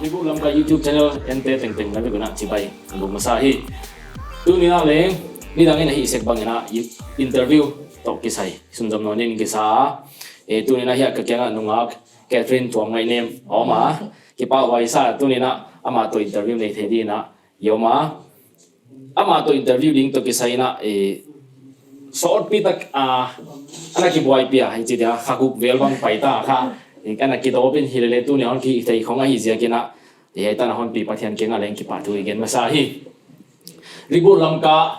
Reboot Lamka YouTube channel ente teng nabi guna cibai bu masahi tu ni na leng ni dang ina hi sek bang ina interview to kisai sundam no nin kisa tu ni na hi ka kya nungak Catherine Thuam ngai nem oma ki pa wai sa tu ni na ama to interview nei the di na yoma ama to interview ding to kisai na short pi tak ana ki boy pia hai chi dia khakuk vel bang paita kha kana ki do bin hilele tu ni on ki thei khonga hi ziak ina theih tan hon pi pathian kenga leng ki pa thu igen masahi Reboot Lamka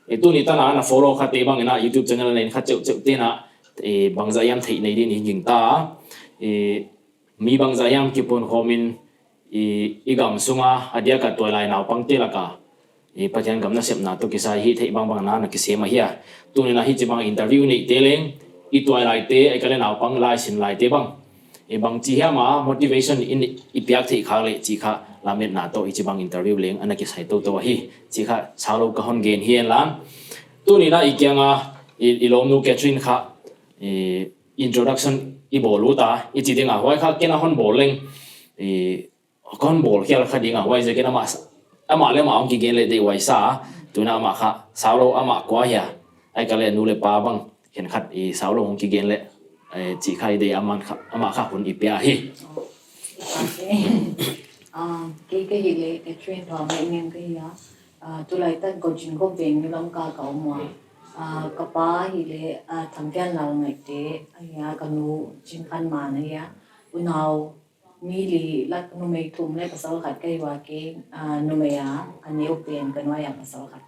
tu ni tan na follow kha te bang ina YouTube channel len kha cheu te na bangza yam thei nei din hing ta mi bangza yam ki pon homin igam sunga adia ka toilai naw pangte laka pathian gamna sep na to ki sai hi thei bang na ki sema hiya tu ni na hi chi bang interview nei te leng I toilai te ai ka le naw pang lai sin lai te bang bang chi ha ma motivation in piak theih kha le chi kha lamet na to chi bang interview leng ana ki sai to hi chi kha chalo ka hon gen hian lan tu ni na I kyanga ilom nu Catherine kha introduction I bolu ta I chi ding a hoi kha kena hon bol leng kon bol khial kha ding a hoi je kena ma ama le ma ong ki gen le de wai sa tu na ma kha chalo ama kwa ya ai ka le nu le pa bang hen khat chalo ong ki gen le chỉ khai để ama khá hun ipia hi. Cái gì lệ cái truyền thống này nên cái tôi lại tất có chuyện có về như Lamka cậu mà các ba gì lệ thằng kia nào ngày thế cái nu chuyện khăn mà này bữa nào mi li lát nu mấy thùng này pasal khát cái hoa cái nu mấy cái nhiều tiền cái hoa pasal khát.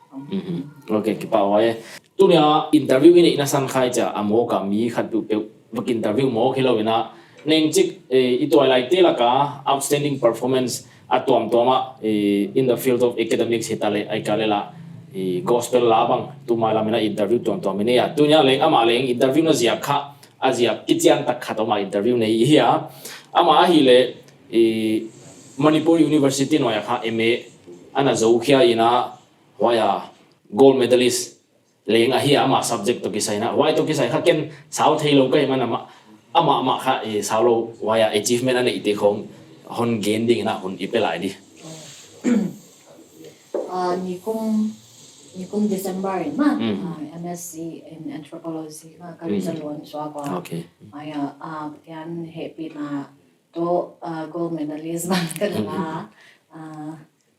Ok cái bảo vậy. Tu nia interview ini nasan khai cha amo ka mi khát tu vak interview mo khilo ina neng chik itoi lai te la ka outstanding performance atuam toma in the field of academics hitale ai kalela gospel labang tumala mina interview tom mine ya tunya leng ama leng interview na ziak kha azia kichian tak khatoma interview nei hiya ama hi le Manipur University no ya kha MA ana zokhia ina waya gold medalist leng ahih ama subject to kisai na why to kisai kha ken sau thei lo kai man ama kha sau lo waya achievement ane ite khong hon gain ding na hon ipelai di ni kum December ma MSc in anthropology ma ka result suah ko okay aya yan happy na to gold medalist ban ka la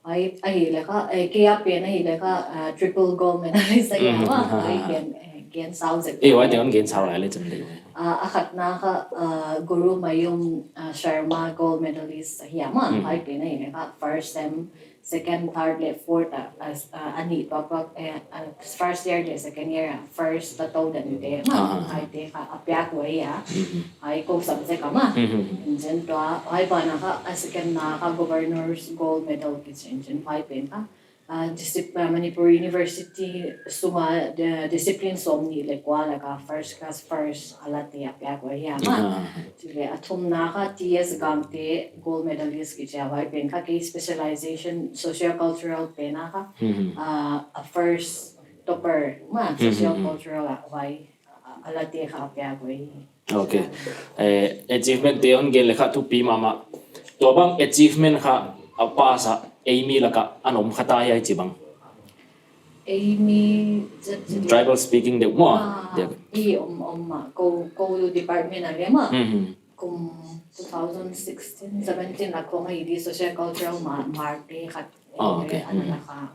ahih le ka kaya pen ahih le ka triple gold medalist ay ma ay gen sao zek why they on gain sau lai le cham dei akhat na ka guru mayum Sharma gold medalist hiya ma ay pen ahih le ka first sem second third le fourth ani papak first year le second year first tato dan de ma ay te ka apyak way ay ko subject ma then to ay pa na ka second na ka governor's gold medal kitchen ay pen ka Manipur University suma discipline somni le kwala ka first class first alati apyak way ma tile athum na ka TS gamte gold medalist ki jawai pen ka ke specialization socio-cultural pen ka a first topper ma socio-cultural why alati ka apyak way okay achievement te on gen le kha tu pi mama to bang achievement kha apa sa Amy laka anom khata ya chibang Amy tribal speaking de mo ma ko department na ma kum 2016 17 na ko ngai di social cultural marte khat okay anaka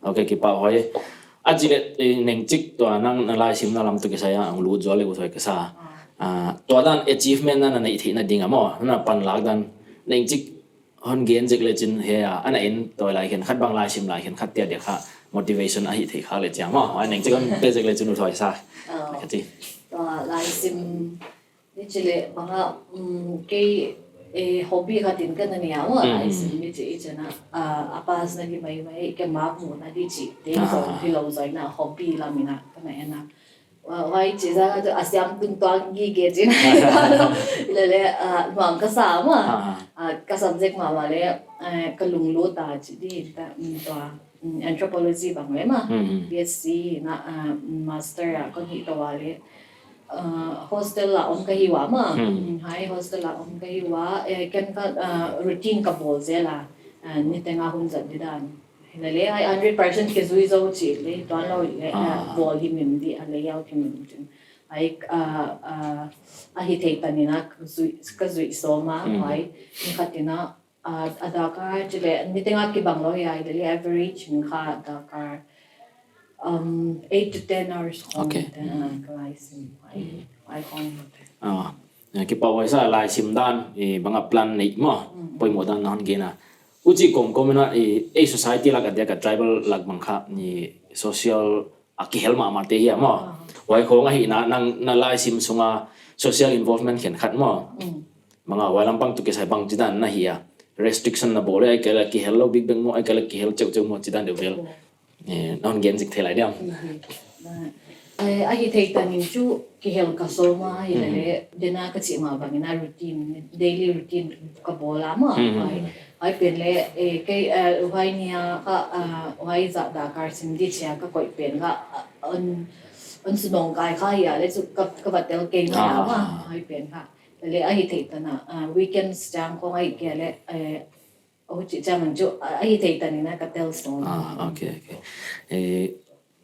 okay ki pa hoye ajile neng chik to nang nalai sim na lam to ki saya ang lu jole u thoi ka sa to dan achievement na nei thi na dinga mo na pan lag dan neng chik hon gen jek le chin he ana in toy lai khen khat bang lai sim lai khen khat tia de kha motivation a hi thei kha le chang ma ai neng chik on pe jek le chin u thoi sa ka ti to lai sim ni chile banga ke hobby ka tin kan ni awa ai sin mi chi chana apas na di mai ke mahmah na di chi te so ti lo zai na hobby la mina kana ena wai chi za to siampen twang gi ge chin le mang ka sa ma ka subject ma le ka lung lo ta chi di ta to anthropology bang le ma BSc na master ko hi to wa le hostel la on ka hiwa ma hai hostel la on ka hiwa kan ka routine ka bol zela ni tenga hun zat di dan le ai 100% ke zui zo chi le to lo le bol hi mim di ale yaw ki mim tin ai ahih theihpen ni na ka zui so ma hai ni khatina adaka chile ni tenga ki bang lo ya le average ni kha adaka 8 to 10 hours Okay. I cái bảo vệ sa lại sim dan bằng a plan này mà bây giờ đang nói cái na uji kom na a society là cái tribal là bằng khác ni social cái help mà thế mà vậy không ai na lại sim sunga social involvement hiện khát mà bằng a vậy làm bằng tụ cái sai bằng chỉ đan na hiya restriction na bole ai cái hello big bang mo ai cái help chau mo chỉ đan đều vel non gen dịch thế lại đấy ahih theihpen ni chu ki hel ka so ma ile dena ka chi ma bang na routine daily routine ka bola ma ai pen le ke wai nia ka wai za da kar sim di chia ka koi pen ga on sunong kai kha ya le chu ka batel ke na ma ai pen ka le ahih theihpen na weekends jam ko ai ke le chi jam chu ahih theihpen ni na ka tel so okay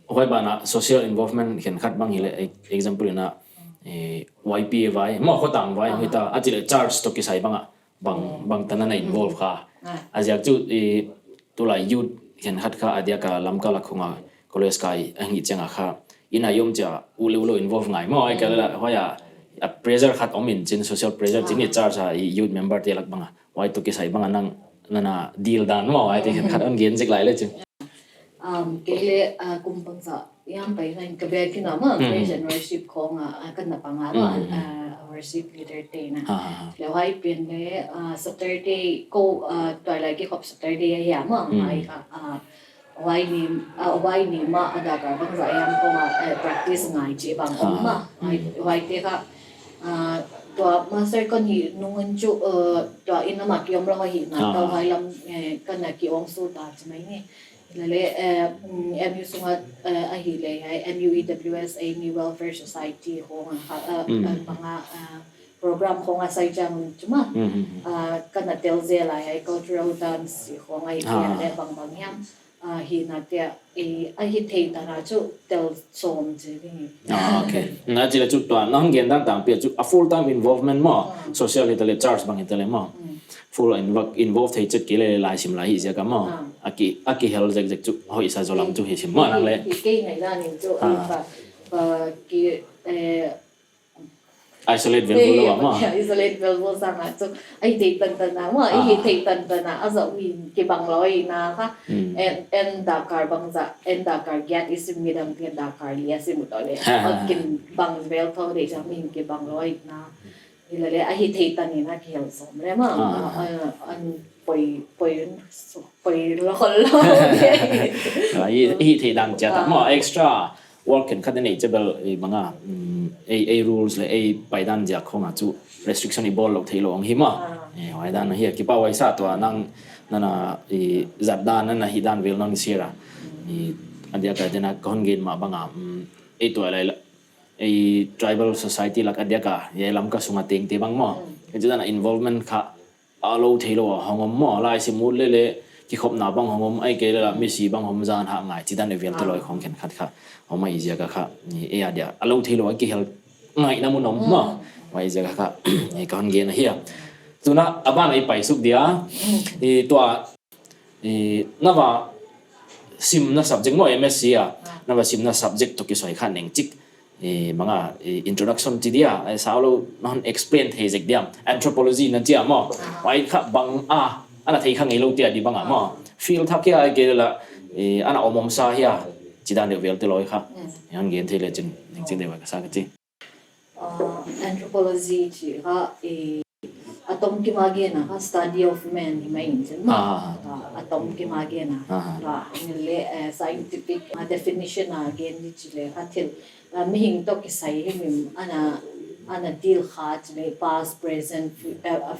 hoy bana social involvement hiện khát bang hele example na YPA vai mo ko tang vai hita achile charge to ki sai bang tanana involve kha azyak chu to la youth hiện khát kha adia ka lamka la khunga college kai angi chenga kha ina yom cha ulo involve ngai mo ai kala hoya a pressure khat omin chin social pressure chin ni charge youth member te lak banga wai to ki sai banga nang nana deal dan mo ai te khat on gen jik lai le chu kele kumpang sa yang pai nang ka be kina ma generalship ko nga kan na panga worship leader te na le wai pen le Saturday ko twilight ki hop Saturday ya ma ai ka wai ni ma ada ka bang sa yang ko nga practice ngai chi bang ma wai te ka to master ko ni nungun chu to ina ma ki om lo hi na to wai lam kan na ki ong su ta chi mai ni le MU sunga ahih le MUEWS Amy Welfare Society ho nga program ko nga sai jang chuma kana telze la cultural dance ho nga ikya le bang yam hi na tia ahih theihpen na chu tel som je ni okay na jila chu to nang gen dan tang pe chu a full time involvement mo social little charge bang itale mo full involved thei chet kile lai sim lai ja ka mo aki hel jek chu hoi sa zolam chu hi sim mo nang le ke ngai la ni chu ba ki isolate vel lo ma isolate vel bo sa ma chu ai theihpen na ma ai theihpen na azo min ki bang loi na kha en da kar bang za en da kar gyat isim midam ti da kar lia sim to le kin bang vel tho de ja min ki bang loi na ile ahih theihpen ni na ki hel som le ma an poi lo ai thei dan cha ta mo extra work can cut nei chebel banga a rules le a paidan ja khonga chu restriction i bol lo thei lo ang hi ma wai dan hi ki pa wai sa to nang nana zat dan na hi dan vel non sira adia ka jena kon gen ma banga e to lai a tribal society la ka dia ka ye lam ka sunga teng te bang mo ke jana involvement kha alo thelo hongom mo lai si mu le ki khop na bang hongom ai ke la mi si bang hom jan ha ngai chi dan level to loi khong khen khat kha homa i ja ka kha ni e adia alo thelo ki hel ngai na mu nom mo wai ja ka e kon ge na hia tuna aban ai pai suk dia e to na ba sim na subject mo MSc na ba sim na subject to ki soi khan neng chik mga introduction ti dia ai saulo non explain thei jek diam anthropology na chia mo wai kha bang ana thei kha ngei lo tia di banga mo feel thak ya ke la ana omom sa hia chidan de vel te loi kha yang gen thei le chin ning chin de wa ka sa ka chi anthropology chi ha atom kimagi na ka study of men may insin ma atom kimagi na ba nile scientific definition na again ni chile atil mihing to kisay himim ana deal khat le past present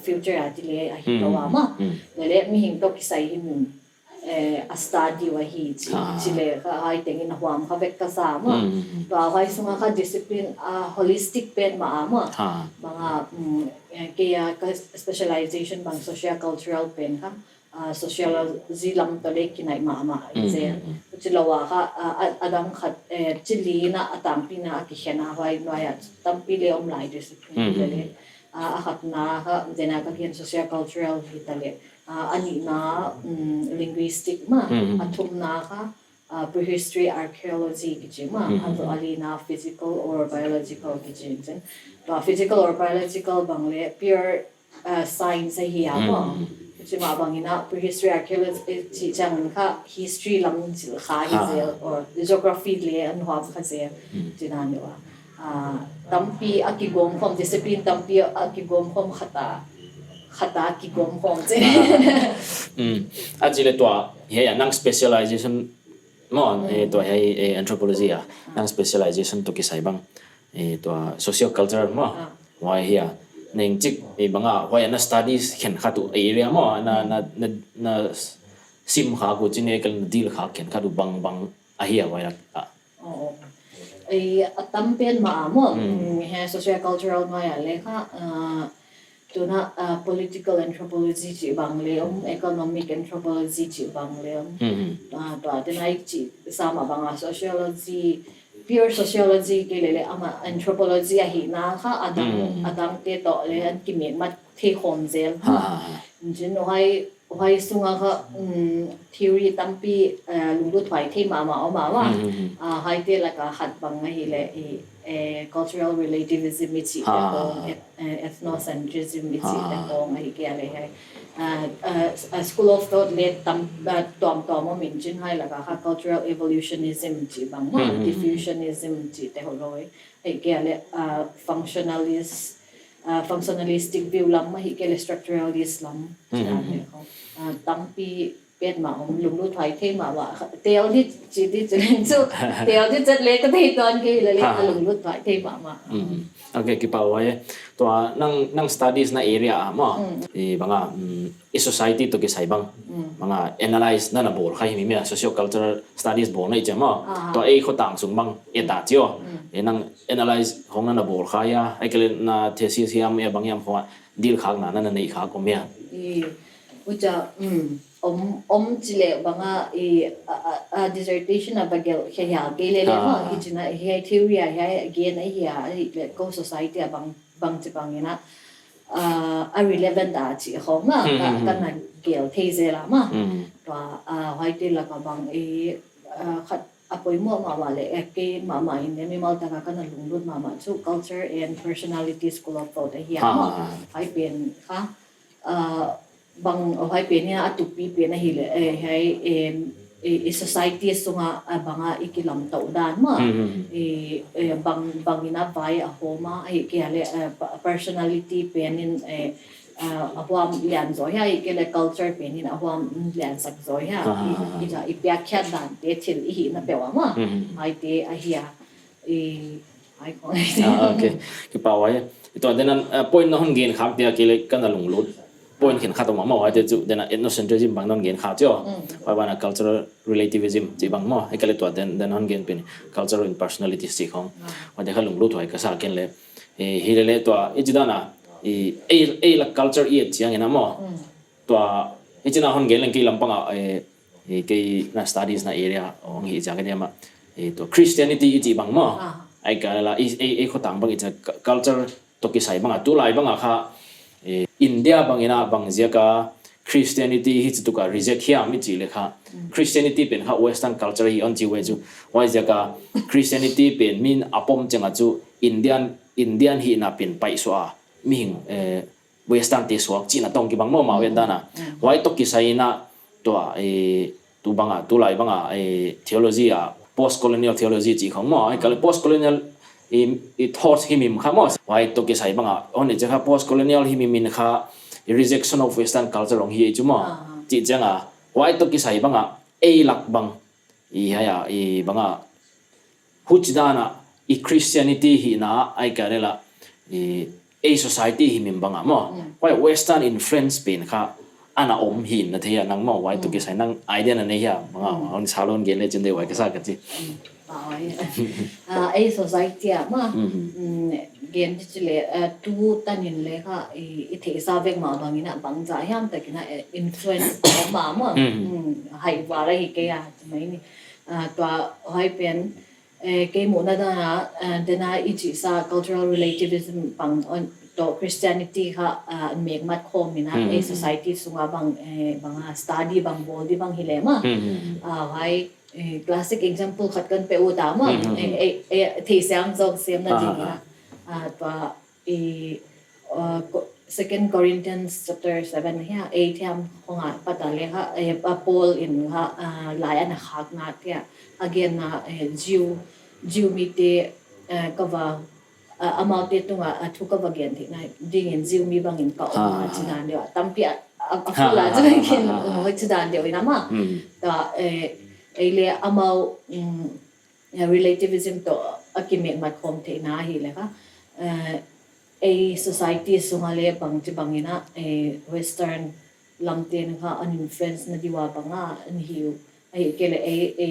future atile hijo ma dele mihing to kisay himim a study wa hi chile ka ai tengin huam ka vek ka sama ba wai sunga ka discipline holistic pen ma ama mga kaya ka specialization bang social cultural pen ka sociology lam to le kinai ma ama zen chilawa ka adam khat chili na atampi na akishana wai noya tampi le lai discipline dele akhat na ka dena ka kian social cultural hitale ani na linguistic ma atum na ka prehistory archaeology kichi ma ato ali na physical or biological kichi ba physical or biological bangle pure science hiya ma kichi ma bangina prehistory archaeology chang ka history lam jil kha hizel or geography le an hwa kha je jinani wa tampi akigom from discipline tampi akigom from khata kigom from je ajile to he nang specialization mo to he anthropology nang specialization to kisai bang to social culture mo why here ning chik banga why na studies khen khatu area mo na sim kha ko chine kal deal kha khen khatu bang ahia why atampen ma mo he social cultural ma ya le kha tuna political anthropology chi bangle economic anthropology chi bangle to atenai chi sama banga sociology pure sociology ke le ama anthropology hi na kha adam te to le an kimi mat the khom zel jin why sunga kha theory tampi lungdu thwai the ma wa hai te la ka khat bang hi le cultural relativism chi ethnocentrism chi ko mai ke ale hai school of thought le tom mo min jin hai la ka cultural evolutionism chi bang ma diffusionism chi te holoi ai ke ale functionalistic view lam ma hi ke le structuralist lam tampi pet ma lung lu thai the ma wa tel di chi di chen chu tel di chat le ka thei ton ke le lung lu thai the ma okay ki pa wai to nang studies na area ma banga society to ki sai bang banga analyze na bawl khai mi me socio cultural studies bawl na chama to kho tang sung bang ta chio nang analyze hong na bawl khaya ai ke na thesis hiam e bang yam kho deal khak na nei kha ko me uja chile banga dissertation abagel hiya gele le ma ichina hiai theory hiai again hiya le co society bang ina relevant da chi khoma ka na gel theze la ma to haite la ka bang khat apoi mo ma wale ke mama in me mal ta ka na lunglut mama so culture and personality school of thought hiya ma hai pen kha bang ohai pe ni atupi pe na hile hai society sunga banga ikilam tau dan ma bang ina vai a homa ai ke ale personality penin ahwam lian zo ya ke le culture penin ahwam lian sak zo ya ija piak khiat dan te thil hi na pewa ma ai te ahia ai ko okay ki pa wai to denan point na hon gen khak dia ke le kana lunglut point khen kha to ma wa te chu dena ethnocentrism bang non gen kha cho wa bana cultural relativism chi bang mo e kale to den hon gen pin cultural and personality si khong wa de khalung lu thoi ka sa ken le hi le to e jidana la culture e chiang ena mo to e china hon gen leng ki lampanga ke na studies na area ong hi ja ga ma to christianity chi bang mo ai ka la kho tang bang it's a culture to ki sai bang tu lai bang kha India bangina bang ziak Christianity hi chu ka reject hiam mi chi le kha Christianity pen kha western culture hi on chi we chu why ziak Christianity pen min apom changa chu Indian hi na pen pai so mi hing western te so chi na tong ki bang mo ma wen dana why to ki sai na to tu banga tu lai banga theology post colonial theology chi khong mo ai kal post colonial thought himim khamos why to ki sai banga on je kha post colonial himim min kha rejection of Western culture ong hi chu mo chi changa why to ki sai banga a lak bang I haya I banga huchdana I Christianity hi na ai karela a society hi min banga mo why Western influence pin kha ana om hin na theia nang mo why to ki sai nang idea na ne ya banga on salon ge le chen de wai ka sa ka chi a society ma gen chile tu tanin le kha I the sa vek ma bangina bangza yam takina influence ma hai wa ra hi ke ya mai ni twa hai pen ke mo na da dena I sa cultural relativism bang on to Christianity kha mek mat khom mina a society sunga bang study bang bawl di bang hilema hai classic example khat kan pe uta ma the sang jong sem na jinga twa second Corinthians chapter 7 here 8 yam honga patale ha Paul in ha lian khak na tia again na Jew mite kava amate tunga thuka bagen thi na ding in Jew mi bang in ka chidan de tampi afula jeng ho chidan de ina ma ta ele amau relativism to akime mat khom the na hi le ka a society sungale bang bangina a western lamten kha an influence na diwa banga an hiu ai kele a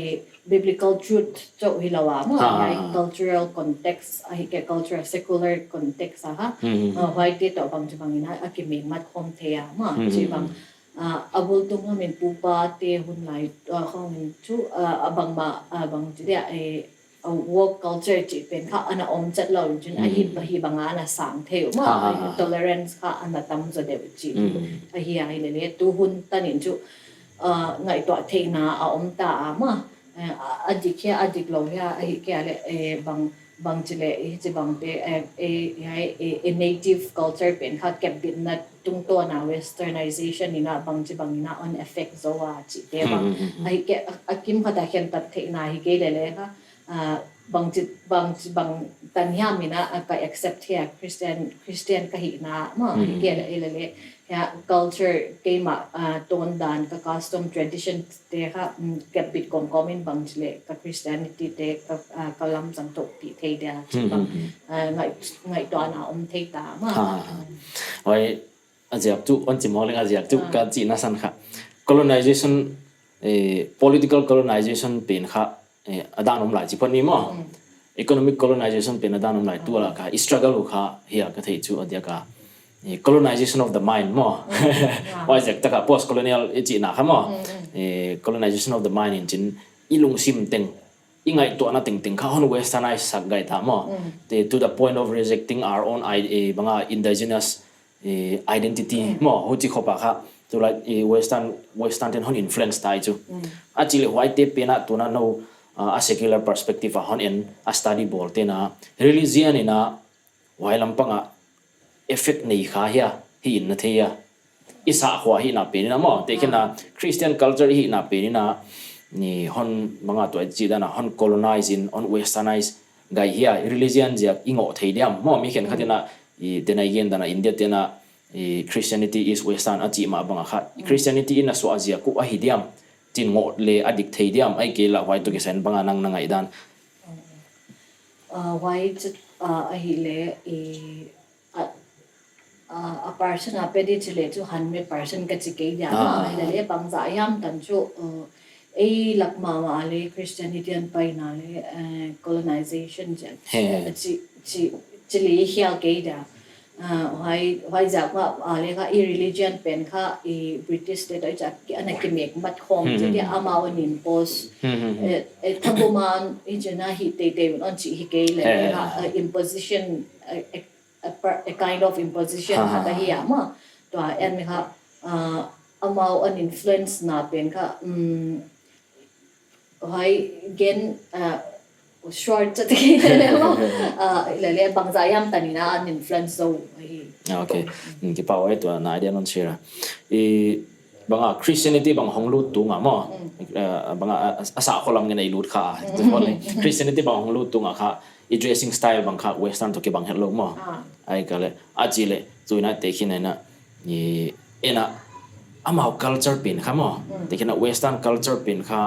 biblical truth to hilawa mo ai cultural context ai ke cultural secular context ha why te to bangina akime mat khom thea ma chi bang abul tung min pupa te hun lai khong chu abang dia a work culture chi pen kha ana om chat lo jin a hi banga na sang theu ma tolerance kha ana tam zo de chi a hi ai le tu hun tanin chu ngai to the na a om ta ma adik lo ya a hi ke ale bang chile chi bang te a native culture pen kha kep bit na tung to na westernization ina bang chi bang ina on effect zo wa chi te bang ai ke akim khata khen tat the na hi ke le ka bang tanya mina ka accept here Christian ka hi na ma ke le ya culture ke ma ton dan ka custom tradition te ha ke bit kom in bang chile ka Christianity te ka lam sang to pi the dia bang ngai to na the ta ma oi aziak tu on chimoleng aziak tu ka chi na san kha colonization political colonization pen kha adanum lai chi pani mo economic colonization pen adanum lai tu la ka struggle kha hia ka thei chu adia ka colonization of the mind mo why jak ta ka post colonial chi na kha mo colonization of the mind in chin ilung sim teng ingai to na ting kha hon westernized sak gai ta mo to the point of rejecting our own banga indigenous identity mo ho chi khopa kha to like western ten hon influence tai chu achile white te pena to na no a secular perspective hon in a study bol te na religion ina wailam panga effect nei kha ya hi na theya isa khwa hi na pe na mo te kena Christian culture hi na pe na ni hon manga to chi da na hon colonizing on westernized gai here religion jak ingo theidiam mo mi khen khatina I tena yen dana India tena Christianity is western achi ma banga kha Christianity in a so azia ku a hidiam tin ngo le adik theidiam ai ke la wai to ke sen banga nang nangai dan why a hi le a person a pedi chile chu 100% ka chi ke dia ma le bangza yam tan chu a lakma ma le Christianity an pai na le colonization chi chile hial ke dia why jak ma ale ka religion pen kha British state ai jak ki ana ki mek mat khom che dia amawan in post thabuman ijena hi te on chi hi ke le imposition a kind of imposition kha hi ama to en me kha amao an influence na pen kha why gen short chat le bangza yam tanina an influence so okay ki pa wai to na idea non share banga Christianity bang honglu tu nga mo banga asa kholam nge nei lut kha Christianity bang honglu tu nga kha dressing style bang kha western to ke bang hello mo ai kale achile tuina te khin na ena amao culture pin khamo tekina western culture pin kha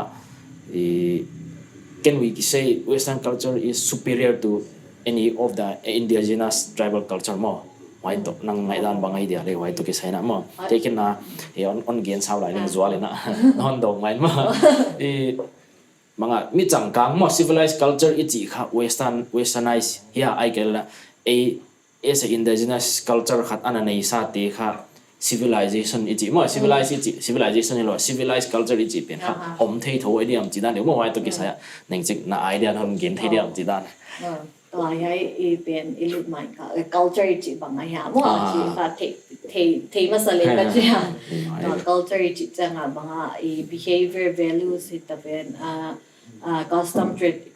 can we say western culture is superior to any of the indigenous tribal culture mo why to nang ngai dan bangai dia le why to ki saina mo tekina on gen sao lai nang zual na non dong mai ma mga mi changkang mo civilized culture ichi kha westernized ya ai kel as a indigenous culture khat ananei sa te kha civilization ichi mo civilization lo civilized culture ichi pen kha om thei tho idea am chidan mo wai to ki sa neng chik na idea non gen thei dia am chidan hayเป็นอิลุมันค่ะ culture จีบางอย่างมั่วจีค่ะเทมาสเลนกันจ้ะ culture จีจังอ่ะบางอ่ะ behavior values ที่เป็น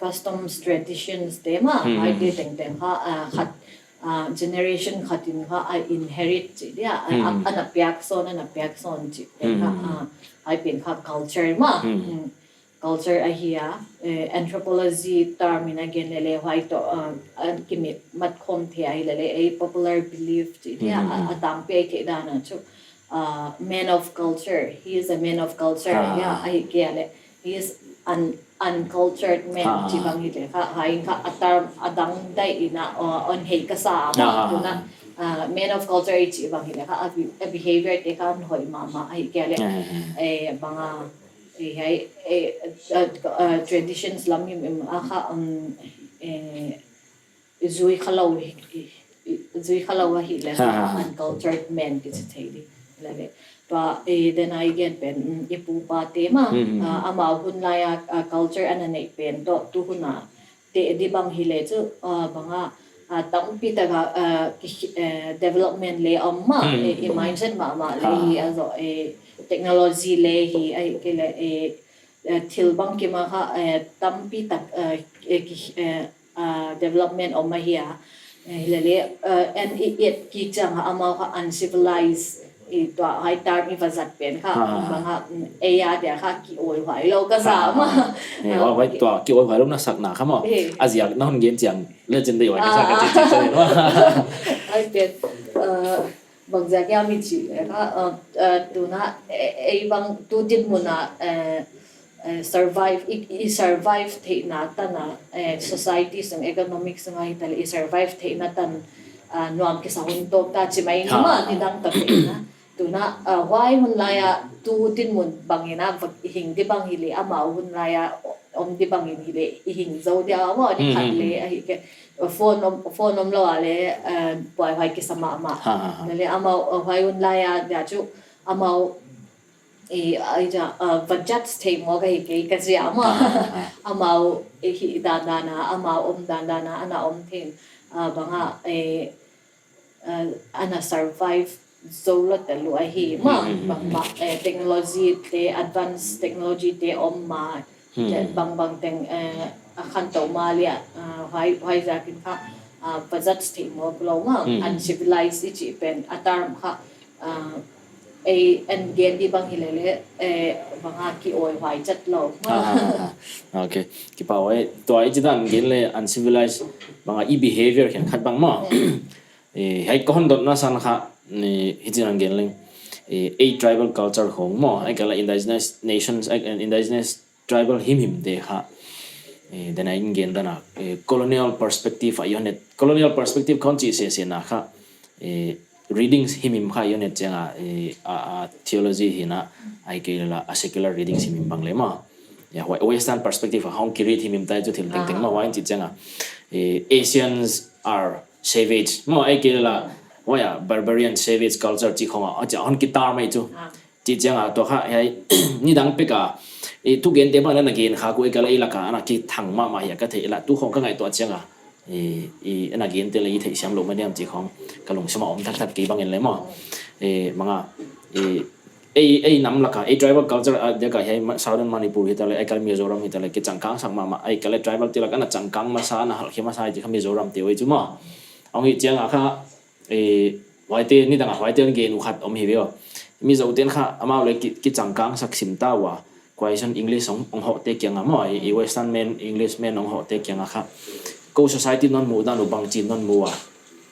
customs traditions เต็มอ่ะไอ้เด็กเต็มค่ะขัดgeneration ขัดอินค่ะinherit จีเนี่ยอันนั้นเปียกโซนจีเป็นค่ะไอ้เป็นค่ะ culture มั่งculture ahia anthropology term in again lele white kimi mat khom the ai lele a popular belief ya atam pe ke dana chu man of culture, he is a man of culture ya ai ke le he is an uncultured man chi bang hi le kha hai kha atar adang dai ina on hei ka sa ma tuna man of culture chi bang hi le kha a behavior te kha hoi ma ai ke le e banga Hiai traditions lam yum akha zui khalo hi le uncultured men ki theih le to then I get pen ipu pa te ma ama hun la ya culture anane pen to tu huna te di bang hi le chu banga tang pi ta development le amma mindset ma le azo technology le hi ai ke le thil bang ki ma kha tampi tak development of mahia le and it ki chang ama kha uncivilized to hai tar mi vazat pen kha banga ya dia kha ki oi hwai lo ka sa ma wai to ki oi hwai lo na sak na khamo ziak na hon gen chang legendary wa ka sa ka chi chi no ai pen bang ziak ya mi chi kha tu na bang tu din mo na survive survive the na tan society sang economics sang ai tal survive the na tan nuam ke sa hun tok ta chi mai ma ni dang ta na tu na why hun la ya tu din mun bangina hing di bang hile ama hun la ya om di bang hile hing zo dia wa ni khat le ai ke phone om lo ale poi hai ke sama ma le ama why hun la ya dia chu ama ai ja budget stay mo ga ke kasi ama ama hi dan ama om dan ana om thin banga ana survive zolo te lu hi ma bang technology te advanced technology te om ma bang teng khan to ma lia hai ja kin kha budget stay mo lo ma uncivilized chi pen atar kha and gen di bang hilele banga ki oi hwai chat lo okay ki pa oi to ai jidan gen le uncivilized banga behavior khen khat bang ma hai kon dot na san kha ni hijiran gen le tribal culture hong mo ai kala indigenous nations and indigenous tribal him de kha then I gen dana colonial perspective ayonet colonial perspective kon chi se na kha readings himim kha yonet changa theology hina ai ke la a secular readings himim bangle ma ya western perspective how ki read himim tai chu thil teng ma wain chi changa Asians are savage mo ai ke la waya barbarian savage culture chi khonga acha on ki tar mai chu chi changa to kha ai ni dang pe ka tu gen te ba na gen kha ko ekala ila ka ana ki thang ma ya ka the la tu khong ka ngai to changa ana gen te le thei siam lo ma niam chi khong kalung sama om thak ki bang en le mo manga nam laka tribal culture de ka hai southern manipur hitale ekal mizoram hitale ki changkang sangma ma ai kale tribal tilak ana changkang ma sa na hal khima sa ji khami mizoram te oi chuma ongi chiang akha waite ni danga waite ge nu khat om hi veo mi zo ten kha ama le ki changkang sak sim ta wa question english ong ho te kyang ma western men english men ong ho te kyang kha ko society non mu da no bang chin non mu wa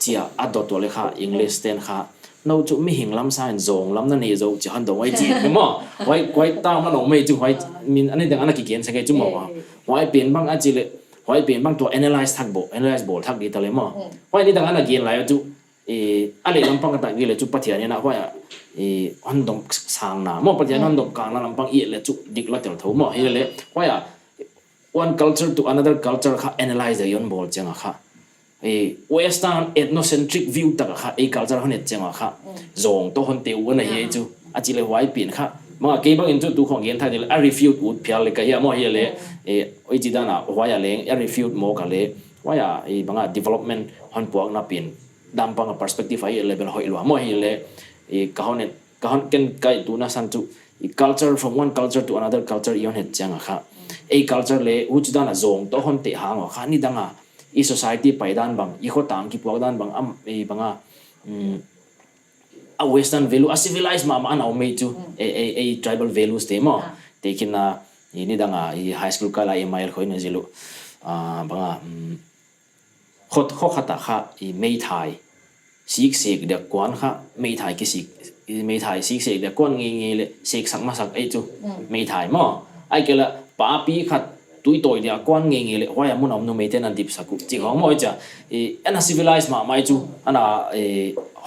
chia adot to le kha english ten kha nâu chỗ mi hình lắm sao zong lắm nó này rồi chỉ hơn đầu quay chỉ đúng không quay tao mà nó mày chú quay mình anh ấy đang ăn cái kiến sang cái chú mà quay biến bằng anh chỉ lệ quay biến bằngตัว analyze ball thắc đi tao lấy mà quay đi đang ăn cái kiến lại chú anh ấy làm bằng cái gì lệ chú bắt hiện na quay anh đồng sang na mà bắt hiện anh đồng càng làm bằng ít lệ chú địch lót tiểu thấu mà hay lệ quay one culture to another culture khá analyze the yon ball chẳng khá western ethnocentric view ta khá culture hơn chẳng khá zong to hơn tiêu cái này hay chú anh chỉ là white biển khá mà cái bằng chú tu không hiện thay thì là refute would piak là cái mà hay lệ ôi chỉ đàn à white lệ refute mo cái lệ white bằng development hơn buộc na biển đam bằng perspective hay level hỏi lo mà hay lệ cái hơn cái tu na san chú culture from one culture to another culture yon hết chẳng khá culture le uch dana zong to hon te hang kha ni danga society paidan bang i kho tang ki puak dan bang banga western value civilized ma na me chu tribal values te mo te kina ni danga high school kala mile khoi na zilu banga kho khata kha mei thai sik sek de kwan kha mei thai ki sik mei thai sik sek de kwan nge le sek sak ma sak chu mei thai mo ai kela panpihkha tui toi dia quan nge le hoi amun om no meten an dip saku chi hong moi cha ana civilized ma mai chu ana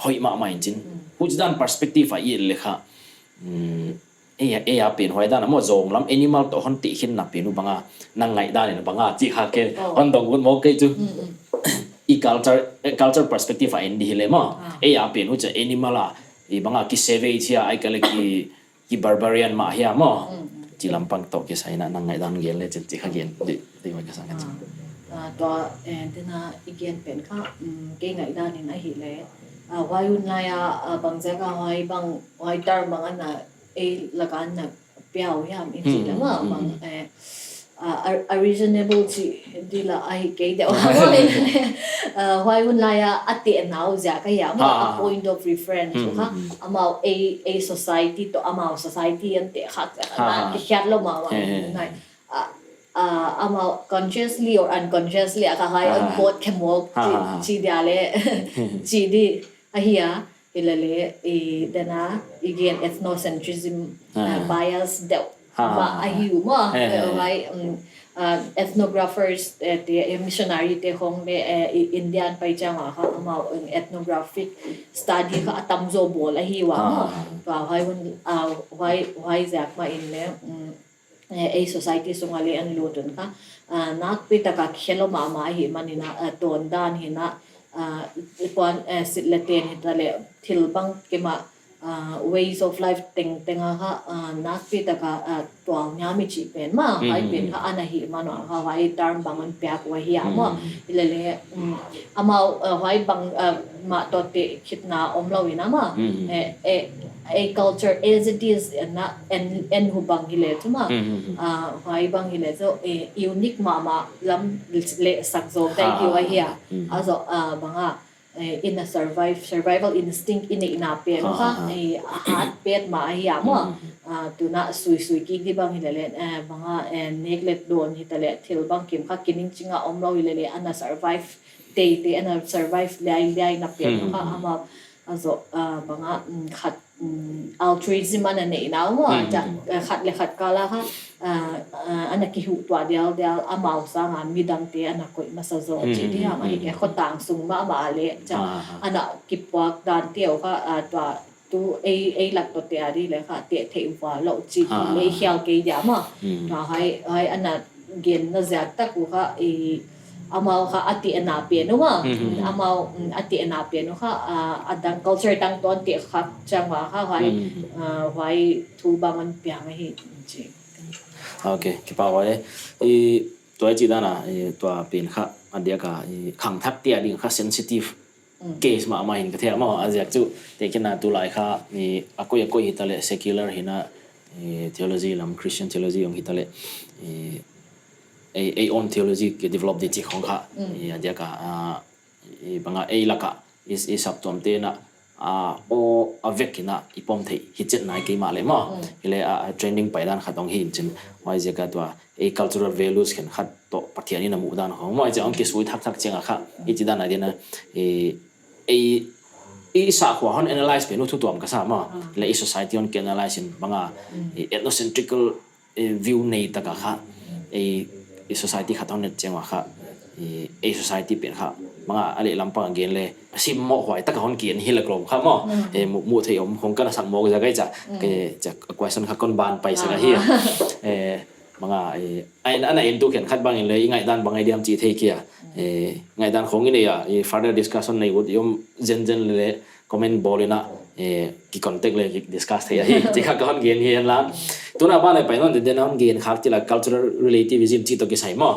hoi ma mai chin huch dan perspective ai le kha a pen hoi dan mo zong lam animal to hon ti hin na pinu banga nang ngai dan ne banga chi kha ke on dong gun mo ke chu culture perspective ai ndi le ma a pen hu cha animal a banga ki savage ai kale ki barbarian ma hia mo chỉ làm bằng tàu cái sai na năng ngày đan gen le chỉ khá gen đi mà cái sang cái to thế na igen pen kha cái ngày đan nên ahih le wayun la ya bang jaga wai bang wai tar bang ana lagan na piao yam in chỉ là bang a reasonable chi di la ai cái de wayun la ya ati now ziak ya a point of reference ha amao a society to amao society an te khak na khiat lo ma nai amao consciously or unconsciously aka hai on board kemo chi dia le chi di ahia ilale dana again ethnocentrism bias de ba ahiu ma right ethnographers the missionary te hong le Indian pai changa ha amao ethnographic study ka atamzo bol ahi wa ka why ziak ma in le a society sungale an lodon ka nak pita ka khelo ma hi manina ton dan hina pon sitlaten hitale thilbang kema ways of life tenga ha nakpita ka twang nyami chi pen ma hai pen ha anahi mano ha wai term bangon piak wa hi ama ilale amao wai bang ma tote khitna omlawina ma a culture as it is na en hu bang hile tuma wai bang hile so unique ma lam le sakzo dai ki wa hi azo banga in a survival instinct in ina pe no ha at pet ma hi amo tu na sui ki di bang hilale banga neglect don hitale thil bang kim kha kining chinga omlo hilale ana survive te ana survive lai na pe no ha ama azo banga khat altruism ana nei na mo ja khat kala ha ana ki hu twa dial amau sa nga midang te ana koi masazo chi di ha mai ke khotang sung ma le cha ana ki puak dan teo ka twa tu a lak to te ari le kha te thei wa lo chi le hial ke ya ma ta hai ana gen na zat ta ku kha amau kha ati ana pe no ma amau ati ana pe no kha adang culture tang ton te kha changwa kha hai thu bangan pya hi chi ok kipahnaตัวจีดานะตัวเป็นข้าอันเดียกขังทักเตียดิ่งข้า sensitive case มาเห็นกระเทียมมาอาจจะจุแต่กินนะตัวหลายข้านี่อากุยฮิตาเล secular เห็นนะ theology ลำ Christian theology ของฮิตาเลown theology ก็ develop ดีจีของข้าอันเดียกบางลักisสับตัวเตนะavekina ipom thei hichet nai ke ma le ma ile training paidan khatong hin chin wai je ka twa cultural values khen khat to pathiani na mu dan ho ma je ang ke sui thak chenga kha i chi dan na dena sa khwa hon analyze pe nu thu tuam ka sa ma le i society on can analyze in banga ethnocentrical view nei ta ka kha e society kha ton net chengwa kha e society pe kha banga ale lampa gen le sim mo hwai ta ka hon kian hi la klom kha mo mu thei om khong ka sang mo ga gai cha ke cha question kha kon ban pai sa ga hi banga ai ana en tu khen khat bang le ngai dan bangai diam chi thei kia ngai dan khong ni ya further discussion nei would yom gen le comment bolina ki contact le discuss thei hi chi kha kon gen hi la tuna ba nei pai non de non gen khak ti la cultural relativism chi to ki sai mo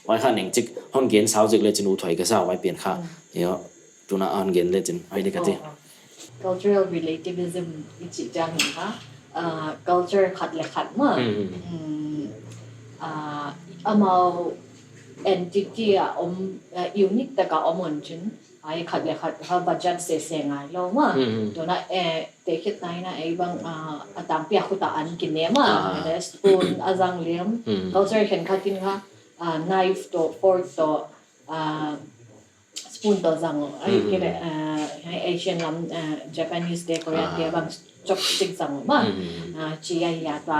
wai kha ning chik hon gen sau jik le chinu thoi ka sa wai pian kha yo tuna on gen le chin ai de ka ti cultural relativism chi jang ha culture khat le khat ma amao entity unique ta ka omon chin ai khat le khat ha budget se ngai lo ma to na te khit nai na ai bang atam pia khu ta an kin ne ma spoon azang lem culture khen khatin ha knife to fork to spoon to zang ai ke Asian lam Japanese de Korean de bang chopstick zang ma chi ya ta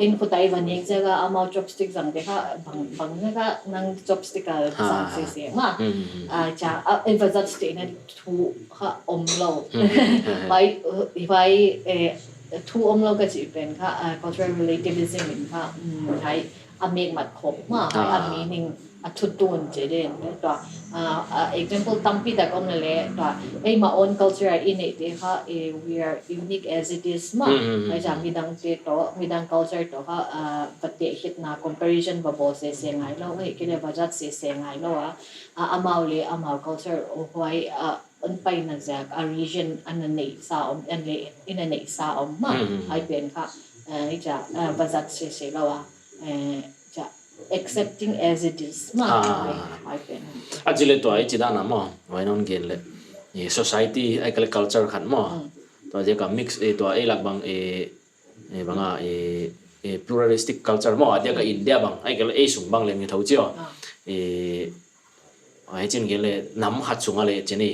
in ko tai van nek jaga amao chopstick zang de kha bang na ka nang chopstick ka sang se ma cha emphasize ste na thu kha om lo bai thu om lo ka chi pen kha cultural relativism in kha hai amek mat khop ma hai meaning atutun je den to example tampi ta kom le to ei ma own culture in it ha we are unique as it is ma ai ja midang culture to ha pate hit na comparison ba bo se ngai lo ei ke le bajat se ngai lo amau culture o hoi on pai na jak a region an nei sa an le in a nei sa ma ai pen kha ai ja bajat se lo ja accepting as it is ma I pen ajile to ai chida na mo why non gen le society ai kale culture khan mo to je ka mix to ai lak bang banga pluralistic culture mo adia ka India bang ai kale sung bang le mi thau chio ai chin gen le nam khat sunga le chini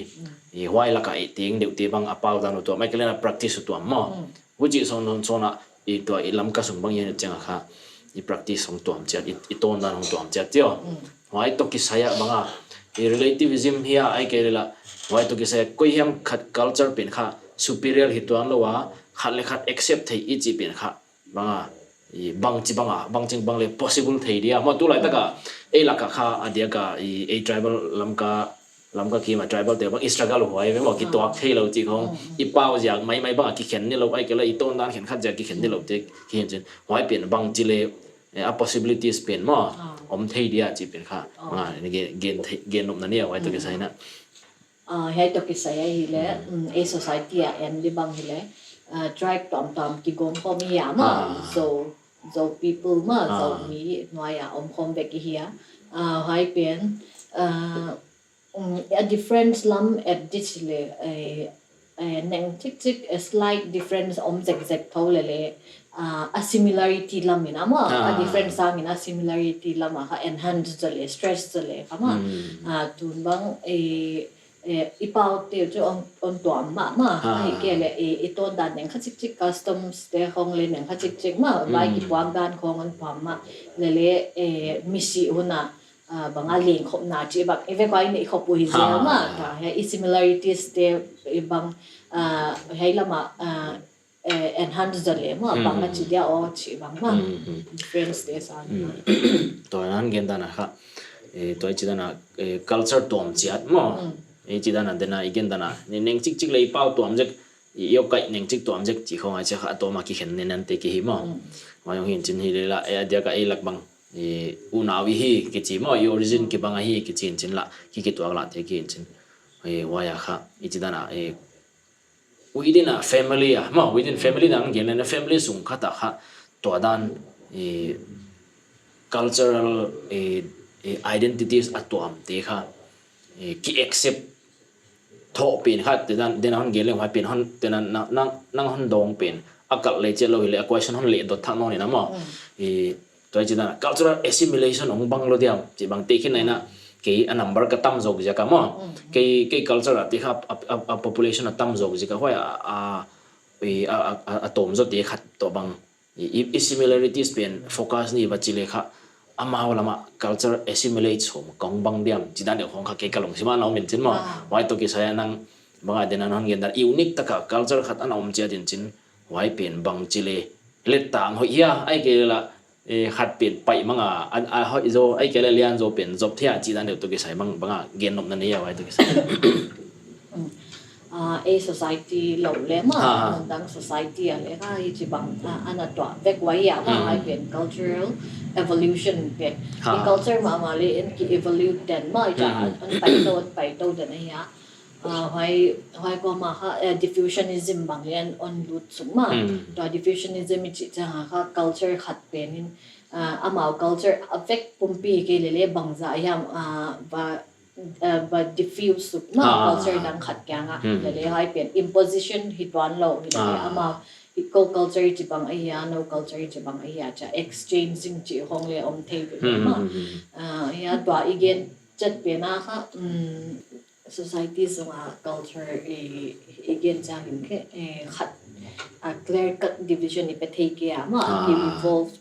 why la ka ting deu te bang apau dan to mai kale na practice to mo wuji son non sona to lam ka sung bang yen chenga kha i practice hong tuam chat i ton dan hong tuam chat tio why to ki saya banga relativism here ai ke la why to ki saya koi hem khat culture pen kha superior hi tuan lo wa khat le khat accept thei i chi pen kha banga i bang chi banga bang ching bang le possible thei dia ma tu lai ta ka e la ka kha adia ka i tribal lamka ki ma tribal te bang struggle huai ve mo ki to thei lo chi khong i pau jak mai bang ki khen ni lo ai ke la i ton dan khen khat ja ki khen ni lo te ki hen chen why pen bang chi le a possibilities pen mo om thei dia chi pen kha ni gen nom na ne wai to ke sai na hai to ki sai hi le a society and li bang hi le tribe tom ki gom ko mi ya ma so people ma so mi noi ya om khom be ki hi hai pen a different slum at this le neng tik a slight difference om zek thau le a similarity lam ina ma a different sang ina similarity lam ha enhance the stress the kama tun bang ipau te jo on to ma ai ke le e ton dan neng kha chik customs te khong le neng kha chik ma bai ki pwang dan khong on pam ma le misi huna banga leng khop na chi bak eve kai nei khop pu hi zel ma ta he similarities te bang he lama enhance the le ma bang chi dia o chi bang ma difference te sa to nan gen dana kha to chi dana culture tom chiat mo chi dana dena igen dana neng chik le pau tom jek yo kai neng chik tom jek chi khong a cha kha to ma ki khen nen te ki hi mo wa yong hin chin hi le la dia ka lak bang unawi hi ki chi mo i origin ki banga hi ki chin la ki to la te ki chin wa ya kha chi dana within a family within family nang gen na family sung khata kha to dan cultural identities atuam te kha ki accept tho pin kha den han gen le ha pin han ten nang han dong pin akal le che lo le question han le dot thang no ni na mo to chi da cultural assimilation ong bang lo dia chi bang te khin nai na cái number cái tam dog gì cả mà cái culture là thì population là tam dog gì cả phải tôm rồi thì khát tổ bằng similarities bên focus ni và chỉ lệ khá amao lama culture assimilate so kong bang diam chỉ đan được không khá cái kalong xíu mà nó mình chính mà vậy tôi cái saya năng mga din anh hangin dar unique ta ka culture khat an om chia din chin wai pen bang chile let tang hoi ya ai ke la khat pen pai manga an a hoi zo ai ke la lian zo pen job thia chi dan de to ke sai mang banga gen nom na ne ya wai to ke sai a society lo le ma dang society le ka hi chi bang ana to vek wai ya ma ai pen cultural evolution pe culture ma le en ki evolute den ma ja an pai to den ya hoài có mà diffusionism bằng liền on root sung mà đó diffusionism chỉ cho ha culture khát bên in amao culture affect pumpi cái lệ bằng giá yam và diffuse sung mà culture đang khát kang lệ hoài bên imposition hit one low lệ amao culture chỉ bằng ai no culture chỉ bằng ai cha exchanging chỉ hong lệ thay bên mà ya đó again chất bên ha society sung culture again cha hin ke khat clear cut division ipe thei ke ama evolve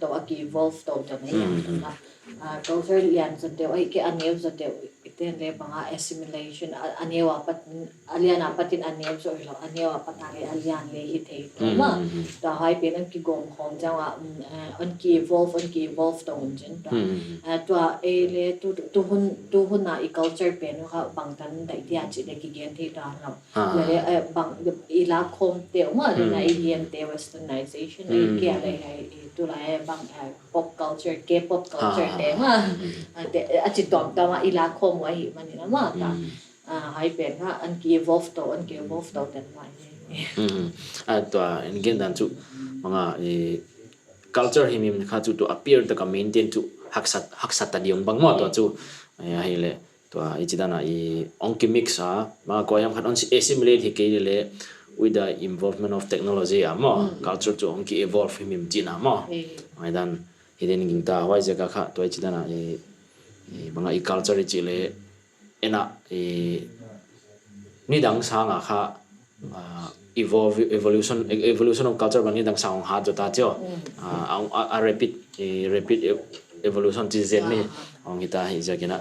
to na culture lian so de ai ke anew so de iten le banga assimilation anewa pat alian apatin anew so lo anewa patale alian le hi thei ma ta hai pe nan ki gom khom chawa on ki evolve to unjin to a le tu hun na I culture pe no ha bang tan dai dia chi de ki gen thei ta lo le bang ila khom te ma le na gen te westernization ai ke le hai tu la bang pop culture K-pop culture te ma a chi tom ta ma ila khom wa hi man na ma ta hai pe ha an ki evolve to ten ma to again dan chu mga culture himim kha chu to appear to maintain to haksat ta diong bang mo to chu ai le to ichidana onki mix ha ma ko yam khat on assimilate hi ke le with the involvement of technology ama culture chu onki evolve himim chin ama ai dan hidden gingta wai jaka kha to ichidana mga culture chi le ena ni dang sa nga kha evolution of culture bang ni dang sa ha jo ta cho a rapid evolution chi zen ni ong kita hi jakina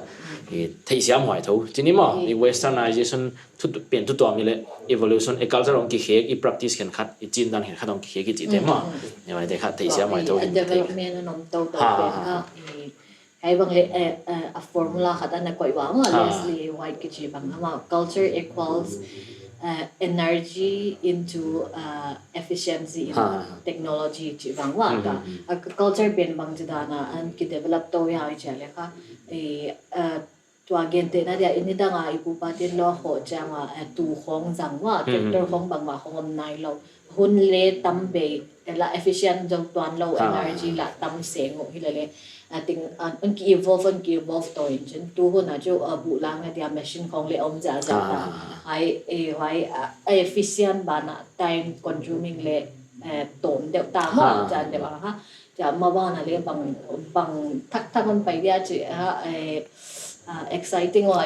thei siam hoi tho chini ma westernization thu pen thu to mi le evolution a culture ong ki khek I practice kan khat I chin dan khat ong ki khek ki chi te ma ne wai te khat thei siam hoi tho development nom to ha ai bang le a formula khat ana koi wa ma Leslie White ki chi bang ma culture equals energy into efficiency in technology chi bang wa ta culture ben bang jidana an ki develop to ya cha le kha to again te na dia inida nga ipu pa tin lo ho changa tu khong jang wa tractor khong bang wa khong nai lo hun le tam be la efficient jong tuan lo energy la tam se ngo hi le ting an ki evolve to in tu ho na jo bu lang na dia machine khong le om ja ta ai efficient ba na time consuming le tom de ta ma ja de ba ha ja ma ba na le bang thak on pai dia chi ha exciting wa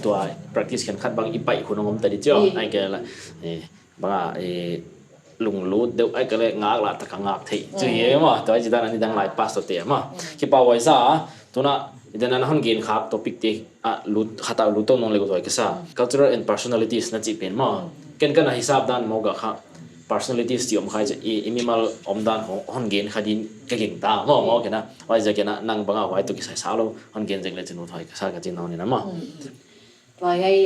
to practice kan khat bang ipai khunong ta di cho ai ke la banga lung lu deu ai ke le ngak la ta ngak thei chu ye ma to ji dan ani dang lai pass to te ma ki pa wai sa to na idan an hon gen khak topic te lu khata lu to non le ko ke sa cultural and personalities na chi pen ma ken kana hisab dan mo ga kha personalities ti om khai je minimal om dan hon gen khadin ke ging ta mo ke na wai ja ke na nang banga wai to ki sai sa lo hon gen jeng le chinu thoi ka sa ka chin no ni na ma ai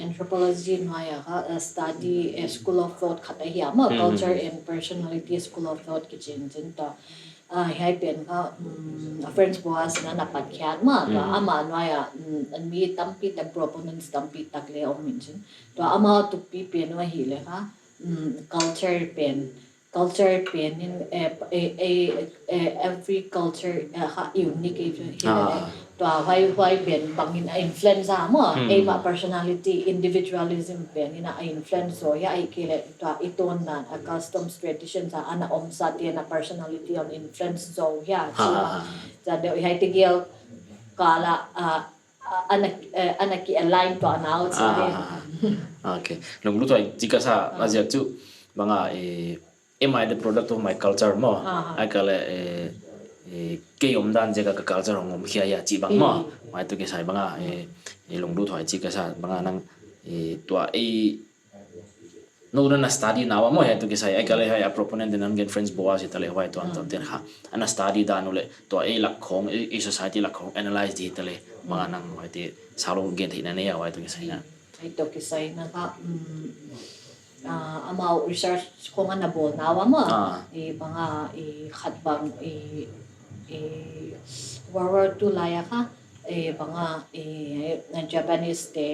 anthropology haya study school of thought khata hi ama culture and personality school of thought ki chin ta hai pen ka friends boas na pat khiat ma ta ama noya an mi tampi the proponents tampi takle om mention to ama to pi pen wa hi le ha culture pen in every culture unique to why pen bangin influence ma ma personality individualism pen ina influence so ya ikile to iton na customs traditions ana omsa ti na personality on influence so ya ja de hai tigel kala anak align to now okay long lu thoi chika sa azia chu banga am I the product of my culture mo I kala ke yom dan je ka culture ngom khia ya chi bang mo mai tu ke sai banga long lu thoi chika sa banga nang tua no na study nawa mo he tu ke sai ai kala ha proponent nan get friends boa si tale wai to an tam ten ha ana study da no le to lak khong society lak khong analyze di tale mga nang wai ti salong gen thi na ne ya wai tu ke sai na ai to ke sai na ka amao research ko nga na bol nawa mo banga khat bang World War II laya ka banga Japanese te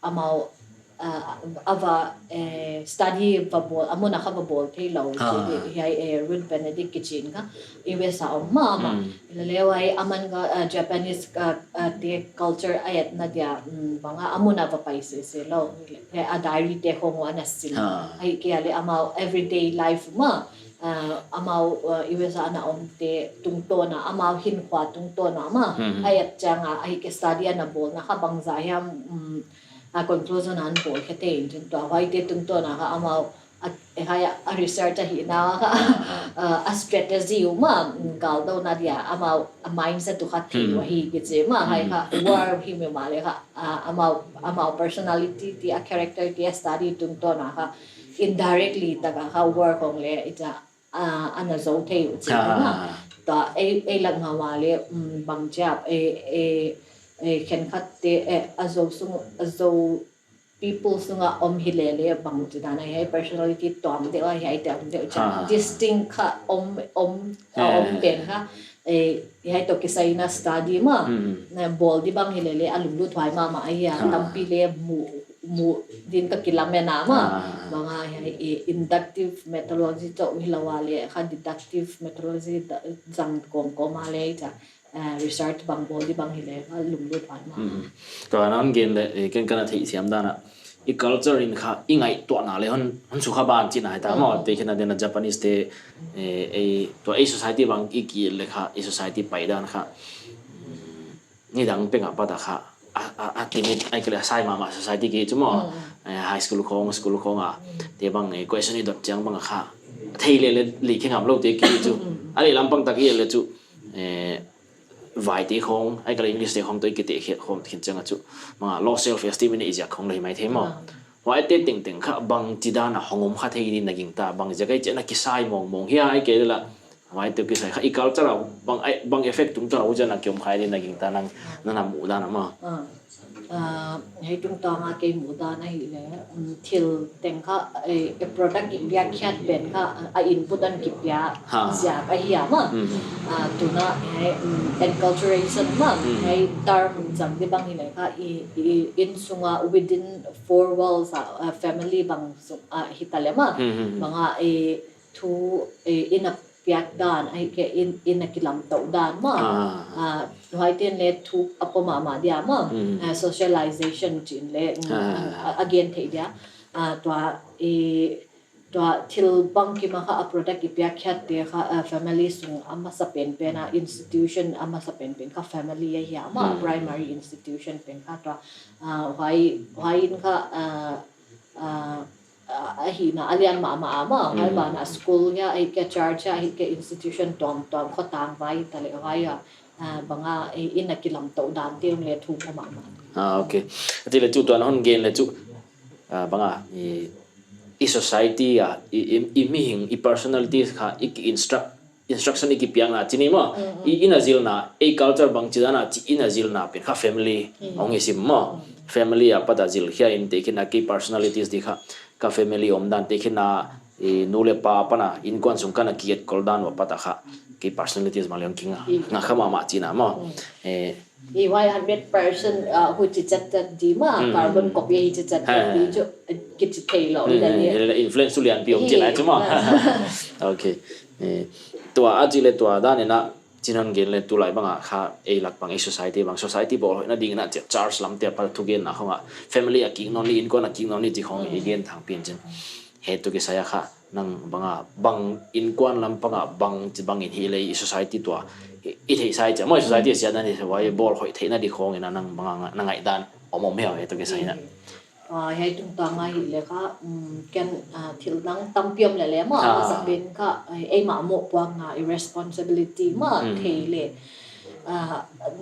amao ava study babol amuna ka babol te law hiai run benedict kitchen ka iwesa mama ilelewai aman ga Japanese ka te culture ayat na dia banga amuna ba paise se law a diary te ko ana sil ai ke ale amao everyday life ma amao iwesa na te tungto na amao hinkhwa tungto na ma ayat changa ai ke study na bol na ka bangza yam conclusion an bol khate in to wai te tung to na ka amao a research hi na ka a strategy ma gal do na dia amao a mindset to khat thi wa hi ke che ma hai ka war hi me ma le ka amao personality ti a character ti a study tung to na ka indirectly ta ka work ong le ita ana zo the che ma ta e lang ha wa le bang jap genkha te azo people sunga hilele bang jidana hai personality tom de wa hai te distinct kha ben kha hai to kisai na study ma na bol di bang hilele alulu thwai ma aya tampi le mu din ka kilame na ma mga inductive methodology to hilawale kha deductive methodology jang kom ale ta research bang bol di bang hile lum lu thwan ma ka nan gen le ken kana thei siam dana I culture in kha ingai to na le hon su kha ban chin hai ta mo te khena den Japanese te to society bang I ki le kha society pai dan kha ni dang pe nga pa da kha a timid ai kle sai ma society ki chumo high school khong te bang question I dot chang bang kha thei le li khengam lo te ki chu ali lampang ta ki le chu vài tí không ai cái English thì không tôi cái tiếc không hiện chẳng chú mà low self esteem này giờ không lấy mấy thế mà vài tết tình tình khác bằng chỉ đa là không khá thấy đi naging ta bằng giờ cái chuyện là cái sai mong hiai cái là vài tiêu cái sai khác culture là bằng effect chúng ta là là kiểu khai đi naging ta năng nằm mù đa mà hay chúng ta mà cái mũ đa này là thiel tiếng kha product India khiat ben kha input an kipahna ziak ahih ma tuna enculturation ma hay term jang de bang hilai kha in sunga within four walls family bang hitale ma banga thu in a piak dan ai ke in a kilam tau dan ma noi ten le thu apoma ma dia ma socialization chin le again the dia to til bang ki ma kha product piak khat te kha family sung ama sa pen na institution ama sa pen kha family ya ma primary institution pen kha to why in kha ahih na lian mahmah hai ba na school ya ai ke church ai ke institution tom khotang vai tale vai banga in a kilam to dan te le thu ma okay ati le chu ton hon gen le chu banga I society I mi hing I personality kha I instruction I ki piang na chini ma I inazil na culture bang chidana chi inazil na pe kha family ong isim ma family apada zil khia in te kina ki personalities dikha ka family omdan te khina nule pa pana in kon sung kana kiet koldan wa pata kha ki personalities malion kinga nga khama ma china ma why 100% who chat di ma carbon copy hi chat di jo kit thei lo le influence lian pi om chila chuma okay tua ajile tua dan na chinan gen le tulai banga kha lak bang society bang society bol na ding na charge lam te par thu gen na khonga family a king non in ko na king non ni ji khong again thang pin chen he to ke saya kha nang bang in kwan lam panga bang in hi lei society to i thei sai cha moi society sia na ni wai bol hoi thei na di khong ina nang nangai dan omom heo e to ke sai na hay tung ta ngay le ka ken thil nang tampiam le le ma sa ben ka ai ma mo pa nga irresponsibility ma thei le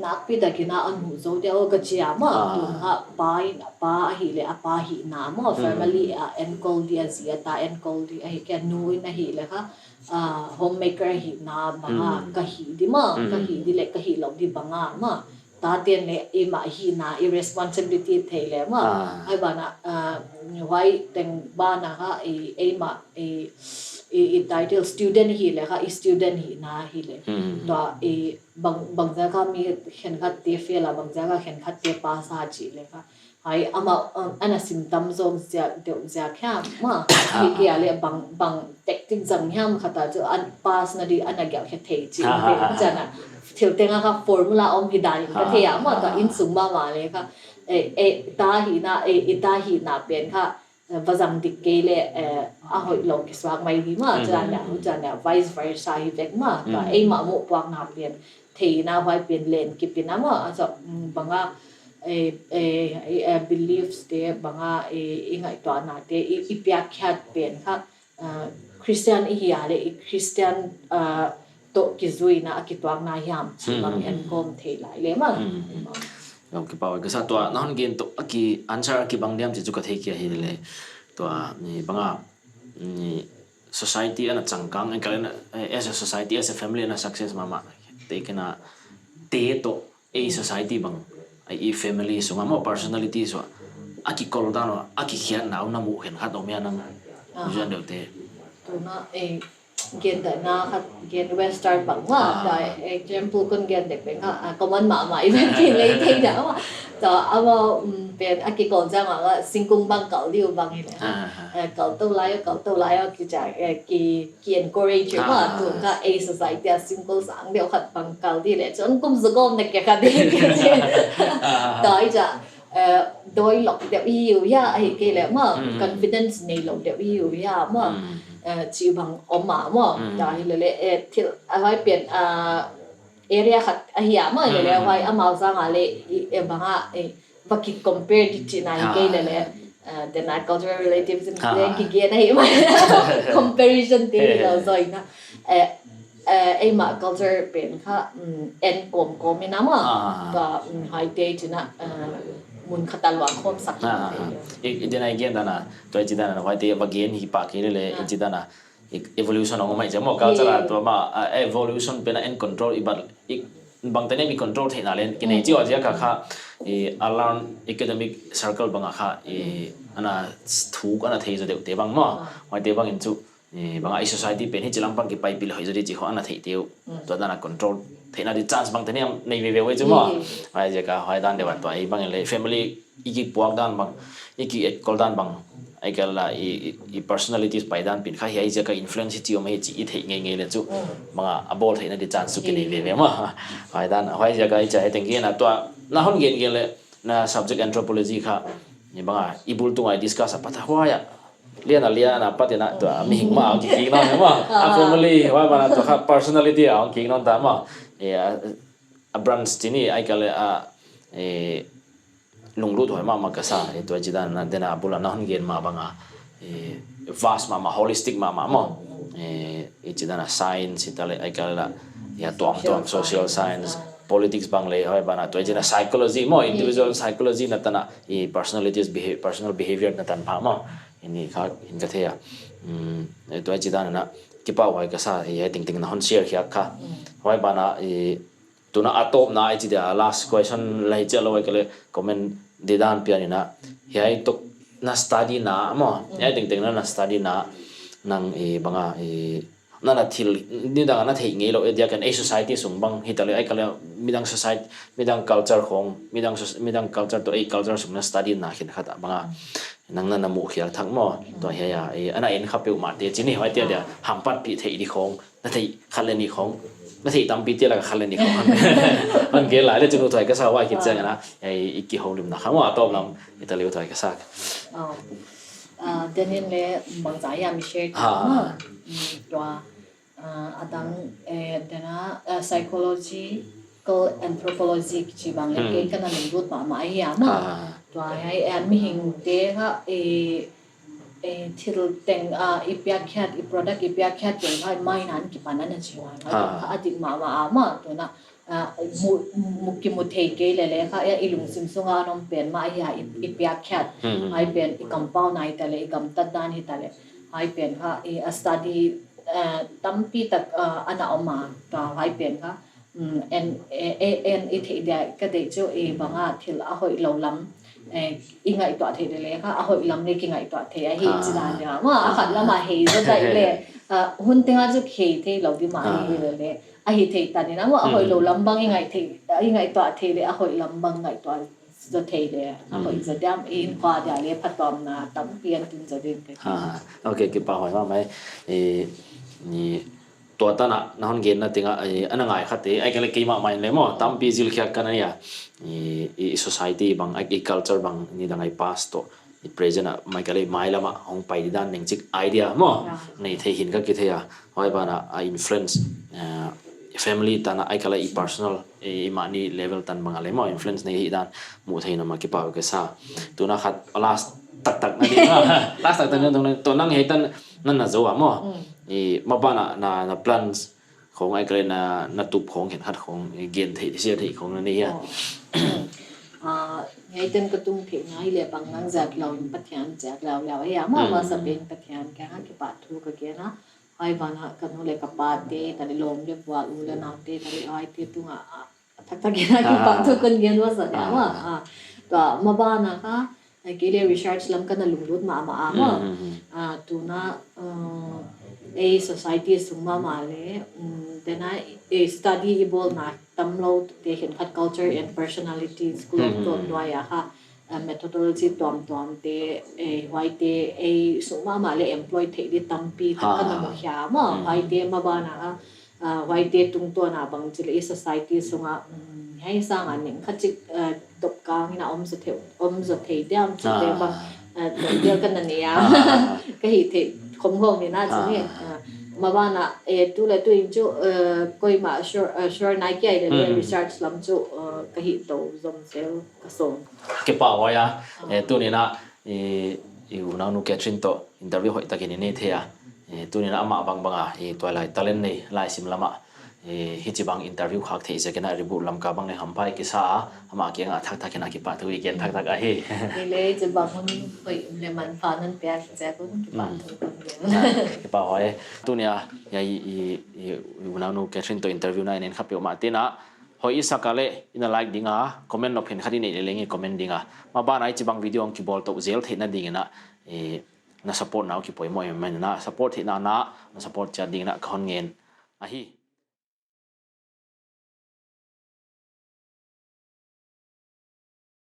nak pi da kina an hu zo de o ka chia ma tu ha pa hi le pa hi na ma family en kol dia zia ta en kol di ai ken nu na hi le ka homemaker hi na ba ka hi di ma ka hi di le ka hi lo di banga ma ta tiền này em mà hi na irresponsibility thầy lẽ mà ai bảo na why tên ba na ha em mà title student hi lẽ ha student hi na hi lẽ đó bằng giá ka mi khen khát te fe la bằng giá ka khen khát te pa sa chi lẽ ha ai ama ana symptom zong zia kha ma hi kia lẽ bằng tactic zang ham khata cho an pass na di ana gyak he thei chi be jana thiểu tiếng là formula om hi dai ka thea ma ka in sung ma le ka ta hi na pen kha vazang dik ke le a hoi lo ki swak mai hi ma chana vice versa hi vek ma ka ei ma mo pwak na pen thei na wai pen len ki pin ma so banga beliefs de banga ingai to na te I piak khiat pen kha Christian hi ale Christian to ki zui na ki tuak na yam chi bang en kom thei lai le ma ngam ki paw ka sa to non gen to aki answer ki bang diam chi chu ka thei ki hi le to ni banga ni society ana changkang en kalena as a society as a family and a success mama te kana te to a society bang I family so ngam personality so aki kol dano aki khian na na mu hen khat omya nang jan de te to na gen da na khat gen western bang ma da example kon gen de pe nga common ma event ke le thei da ma to amo pen aki kol jang ma singkung bang kal liu bang hi le kal to lai ki ja ki encourage ma tu ka a society single sang de khat bang kal di le chon kum zgom de ke ka de dai ja doi lok de yu ya ai ke le ma confidence nei lok de yu ya ma chỉ bằng ôm mà đó thì là thì ai biển area khác hiểm mà là vai amal sang ale bằng và khi compare đi chỉ này cái là the night cultural relativism cái kia này mà comparison thì là rồi na ai mà culture biển khác en kom như nào mà và hai day chỉ na mun khatalwa khom sak idena again dana to chidana na wai te again hi pa ke le chidana evolution ong mai jamo culture to ma evolution pena and control ibal bang tane mi control thena len ki nei chi wa ja kha alarm academic circle banga kha ana thu kana thei zo de te bang ma wai te bang in chu bang ai society pen hi chilam pang ki pai pil hoi zo di chi ho ana thei teu to dana control theina di chance bang tane nei ve we chu ma ai ja ka hoi dan de wa to ai bang le family iki puak dan bang iki kol dan bang ai ka la I personalities pai dan pin kha hi ai ja ka influence chi o mai chi I thei nge le chu manga abol theina di chance su ki nei ve ma hoi dan hoi ja ka ai cha teng ge na to na hon gen le na subject anthropology kha ni banga ibul tu ai discuss apa tha hwa ya lian patina to mi hingma ki non ma a family wa bana to kha personality a ki non ta ma a branch tini ai kale a lunglu thoi ma ka sa to jidan na dena bula na hon gen ma banga vast ma holistic ma jidan science itale ai kala ya tom social science politics bang le hoi bana to jina psychology mo individual psychology na tana personalities personal behavior na tan pa mo ini kha in ka thea to jidan na kipa wai ka sa ye ting na hon share khia kha hoi bana tuna atop na ai chida last question lai chalo wai kale comment dedan pianina hiai to na study na mo ye ting na study na nang banga nana thil ni dang na thei ngei lo dia kan a society sung bang hitale ai kala midang society midang culture khong midang culture to a culture sung na study na khin khata banga nang na mu khial thak mo to he ya ana en khapeu ma te chini hoi te dia hampat pi thei di khong na thei khalani khong na thei tam pi te la khalani khong an ge la le chu thoi ka sa wa ki chang na ai ikki holim na khamo atop lam itale thoi ka sa เดนินเลยบางใจมีแชร์ตัวตัวดังเดนะ psychological anthropology ที่บางเลยกันนั่นรูดมาเฮียมาตัวให้มีหิงเตะค่ะที่เราแต่งอีพิากแคทอี product อีพิากแคทอย่างไรไม่นั้นกี่ปานนั้นใช่ไหมค่ะอดีตมาตัวน่ะมุกิมุเทเกลเลยค่ะอีลุงซิมซุงน้องเป็นมาอีพิากแคทให้เป็นอีกัมเป้าไหนแต่เลยอีกัมตัดด้านที่แต่เลยให้เป็นค่ะstudy ตั้มปีตักอันนั้นออกมาตัวให้เป็นค่ะอีที่เดียก็ได้เจ้าบางที่ละหอยเหล่าล้ำอีไงตัวเทเลยค่ะหอยล้ำนี่กี่ไงตัวเทเฮจิลานเนี่ยว่าขัดละมาเฮจะได้เลยหุ่นเต็งอาจจะเฮเทเราดีมาเฮเลยเฮเทตอนนี้นะว่าหอยเหล่าล้ำบางอีไงเทอีไงตัวเทเลยหอยล้ำบางไงตัวจะเทเลยหอยจะดำอินกว่าเดี๋ยวเลยพัดลมนะตั้มเปลี่ยนถึงจะดึงกันโอเคกี่ปาหอยว่าไหมนี่ตัวตั้งนะนั่นเกณฑ์นั่นติงอันนั้นไงขัดไอ้กันเลยกี่มาไม่เลยมั้งตั้มปีจิลขี้กันเนี่ยอี society บางไอ้ culture บางนี่ดังไอ้ past ตัวอี present อ่ะไม่กันเลยไม่ละมาห้องไปด้านหนึ่งจิก idea มั้งนี่เทหินก็กี่เทียหอยบ้านะ influence family ตั้งนะไอ้กันเลย personal มานี่ level ตั้งบางอะไรมั้ง influence ในด้านมู่เทียนมากี่ปาก็ซาตัวนั้นขัด last ตักนั่นเอง last ตักนั่นตรงนั้นตัวนั่งให้ตั้งนั่นน่ะจัวมั้งมาบ้านน่ะ plans ของไอ้กระน่ะตุบของเห็นหัดของเกณฑ์ที่เสียที่ของนั่นนี่ไงเต็มกระตุ้งเถียงไงเลยบางนั่งจากเราปัจจัยจากเราไอ้ยามาสเปนปัจจัยแกฮะกี่ปาทุกข์กันนะไอ้บ้านกันนู่นเลยกับปาเต้แต่ในลมเรียกว่าอูเลนาวเต้แต่ไอ้เต้ตุ้งทักกันนะกี่ปาทุกข์กันเงี้ยว่าสัญญาว่าก็มาบ้านนะคะไอ้กี่เรื่อง research ลำกันน่ะลุงรุ่นมาตัวน่ะsociety สุมาเลยแต่น่ะstudy evolve นะตำเราได้เห็นคัด culture and personalities กลุ่มตัวด้วยค่ะmethodology ตัวเตไว้เตสุมาเลย employ เทดิตั้มปีทักกันน่ะมั่งยาไว้เตมาบ้านนะคะไว้เตตุงตัวน่ะบางทีเลย society สุงให้สร้างอันหนึ่งคัดจิตบกลางนี่นะอมสุดเดียวสุดเดียวบางเดียวกันนั่นเนี่ยก็เห็นเทคมนี่น่าจะเนี่ยมาบ้านน่ะตัวเลยตัวอินจูก็อีมาsure Nike ไอ้เรื่อง research ลำจูก็เห็นตัวจอมเซลกระทรวงเก็บป่าวไว้ตัวนี้นะอยู่น้องนุกแกทรินโตอินเตอร์วิวหอยตะกี้นี่เทียตัวนี้นะอามาบางตัวอะไรตะเล่นนี่ลายสิมละมาฮิจิบังอินเตอร์วิวขากเทจะกันนะรีบูทลำกาบังในหัมไปกิสาอามาเกียงทักกันกิปะตัวอีกเกียงทักahihเลยจะบังคนไปเลยมันฟ้านั้นเปียกจะคนกิปะตัวกิปะหอยตัวเนี้ยอยู่น้องนุกแกทรินโตอินเตอร์วิวนั่นเองครับเปียวมาตีนะหอยสักการะอินไลค์ดิ้งคอมเมนต์นบเห็นคดีนี้เลยงี้คอมเมนต์ดิ้งมาบ้านไอ้จิบังวิดีโอคิบอลตัวเซลเทนั่นดิ้งนะน่า support นะคิปอยมอยมันนะ support ที่น่า support จะดิ้งนะคนเงินahih